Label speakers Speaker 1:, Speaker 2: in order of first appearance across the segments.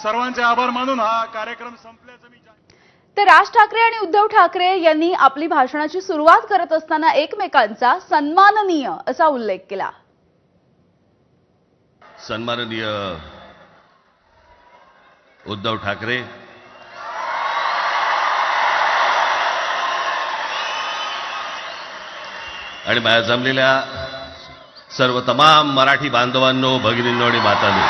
Speaker 1: सर्वांचे आभार मानून हा कार्यक्रम संपल्याचं मी
Speaker 2: तर राज ठाकरे आणि उद्धव ठाकरे यांनी आपली भाषणाची सुरुवात करत असताना एकमेकांचा सन्माननीय असा उल्लेख केला.
Speaker 3: सन्माननीय उद्धव ठाकरे, आणि माझ्या जमलेल्या सर्व तमाम मराठी बांधवांनो, भगिनींनो आणि मातांनो,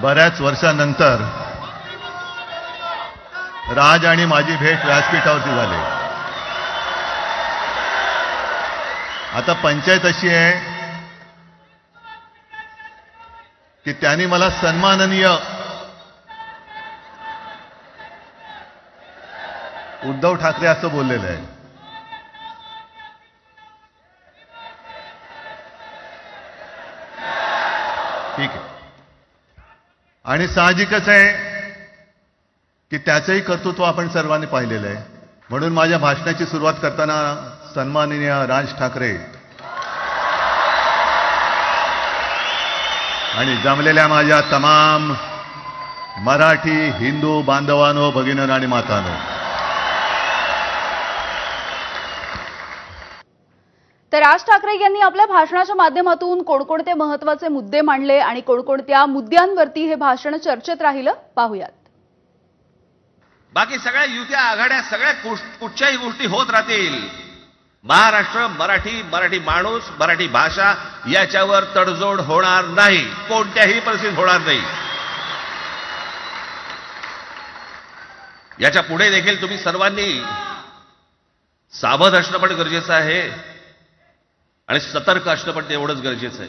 Speaker 4: बऱ्याच वर्षांनंतर राज आणि माझी भेट व्यासपीठावरती झाली. आता पंचायत अशी आहे की त्यांनी मला सन्माननीय उद्धव ठाकरे असं बोललेलं आहे. ठीक आहे. आणि साहजिकच आहे की त्याचंही कर्तृत्व आपण सर्वांनी पाहिलेलं आहे. म्हणून माझ्या भाषणाची सुरुवात करताना सन्माननीय राज ठाकरे आणि जमलेल्या माझ्या तमाम मराठी हिंदू बांधवांनो, भगिनींनो आणि मातांनो,
Speaker 2: तर राज ठाकरे यांनी आपल्या भाषणाच्या माध्यमातून कोणकोणते महत्त्वाचे मुद्दे मांडले आणि कोणकोणत्या मुद्द्यांवरती हे भाषण चर्चेत राहिलं पाहूयात.
Speaker 3: बाकी सगळ्या युत्या आघाड्या सगळ्या कुठच्याही गोष्टी होत राहतील. महाराष्ट्र, मराठी माणूस, मराठी भाषा याच्यावर तडजोड होणार नाही, कोणत्याही परिस्थितीत होणार नाही. याच्या पुढे देखील तुम्ही सर्वांनी सावध असणं पण गरजेचं आहे आणि सतर्क असणं पण तेवढंच गरजेचं आहे.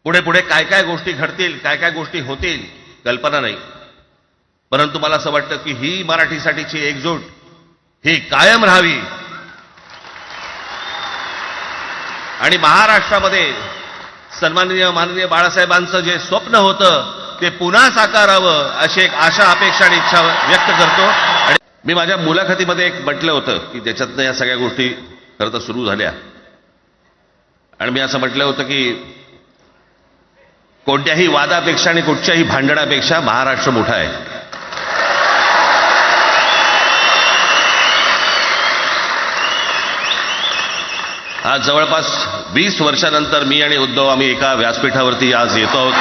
Speaker 3: पुढे पुढे काय काय गोष्टी घडतील, काय काय गोष्टी होतील कल्पना नाही. परंतु मला असं वाटतं की ही मराठीसाठीची एकजूट ही कायम राहावी आणि महाराष्ट्रामध्ये सन्माननीय माननीय बाळासाहेबांचं जे स्वप्न होतं ते पुन्हा साकारावं अशी एक आशा, अपेक्षा आणि इच्छा व्यक्त करतो. आणि मी माझ्या मुलाखतीमध्ये एक म्हटलं होतं की त्याच्यातनं या सगळ्या गोष्टी खरं तर सुरू झाल्या आणि मी असं म्हटलं होतं की कोणत्याही वादापेक्षा आणि कुठच्याही भांडणापेक्षा महाराष्ट्र मोठा आहे. आज जवळपास 20 वर्षानंतर मी आणि उद्धव आम्ही एका व्यासपीठावरती आज येतो आहोत.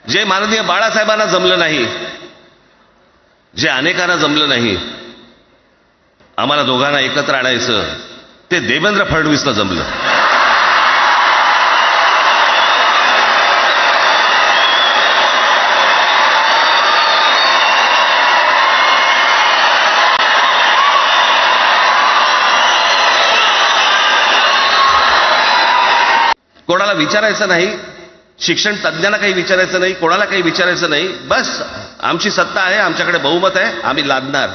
Speaker 3: जे माननीय बाळासाहेबांना जमलं नाही, जे अनेकांना जमलं नाही, आम्हाला दोघांना एकत्र आणायचं, ते देवेंद्र फडणवीसला जमलं. कोणाला विचारायचं नाही, शिक्षण तज्ञांना काही विचारायचं नाही, कोणाला काही विचारायचं नाही. बस आमची सत्ता आहे, आमच्याकडे बहुमत आहे, आम्ही लादणार.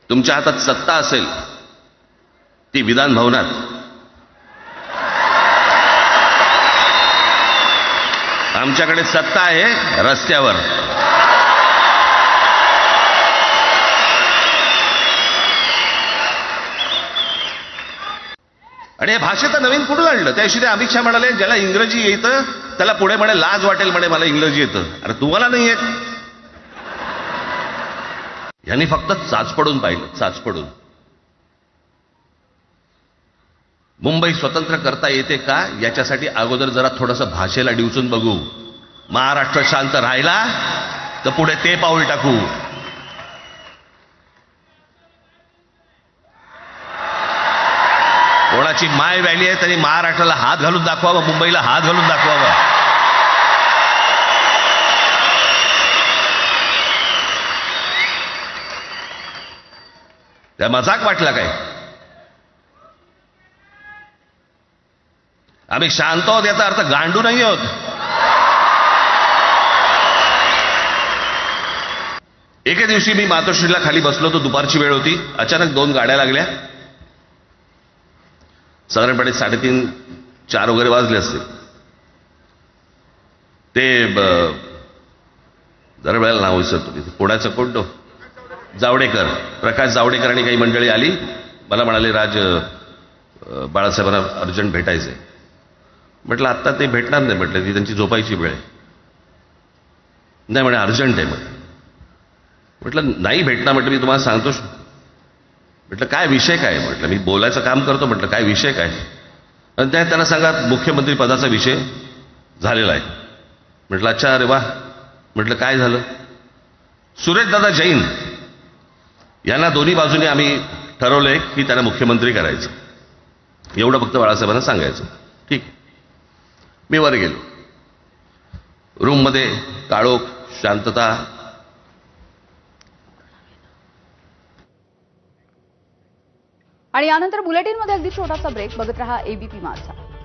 Speaker 3: तुमच्या हातात सत्ता असेल ती विधान भवनात, आमच्याकडे सत्ता आहे रस्त्यावर. आणि हे भाषेचं नवीन कुठून आणलं? त्याशी ते अमित शहा म्हणाले ज्याला इंग्रजी येतं त्याला पुढे म्हणे लाज वाटेल, म्हणे मला इंग्रजी येतं. अरे तुम्हाला नाही येत. यांनी फक्त चाचपडून पाहिलं, चाचपडून. मुंबई स्वतंत्र करता येते का याच्यासाठी अगोदर जरा थोडंसं भाषेला डिवचून बघू. महाराष्ट्र शांत राहिला तर पुढे ते पाऊल टाकू. कोणाची माय व्हॅली आहे त्यांनी महाराष्ट्राला हात घालून दाखवावं, मुंबईला हात घालून दाखवावं. त्या मजाक वाटला काय? आम्ही शांत आहोत याचा अर्थ गांडू नाही आहोत. एके दिवशी मी मातोश्रीला खाली बसलो होतो, दुपारची वेळ होती. अचानक 2 गाड्या लागल्या. साधारणपणे 3:30-4 वगैरे वाजले असते. जरा वेळेला नाव विसरतो मी, पुण्याचं कोण जावडेकर, प्रकाश जावडेकर आणि काही मंडळी आली. मला म्हणाले, राज बाळासाहेबांना अर्जंट भेटायचंय. म्हटलं आत्ता ते भेटणार नाही, म्हटलं ती त्यांची झोपायची वेळ आहे. नाही म्हणे अर्जंट आहे. म्हटलं नाही भेटणार, म्हटलं मी तुम्हाला सांगतो. म्हटलं काय विषय काय? म्हटलं मी बोलायचं काम करतो. म्हटलं काय विषय काय? आणि त्यांना सांगा मुख्यमंत्री पदाचा विषय झालेला आहे. म्हटलं अच्छा, अरे वा. म्हटलं काय झालं? सुरेशदादा जैन यांना दोन्ही बाजूने आम्ही ठरवलंय की त्यांना मुख्यमंत्री करायचं, एवढं फक्त बाळासाहेबांना सांगायचं. ठीक. मी वर गेलो. रूममध्ये काळोख, शांतता.
Speaker 2: आणि यानंतर बुलेटिनमध्ये अगदी छोटासा ब्रेक. बघत रहा एबीपी माझा.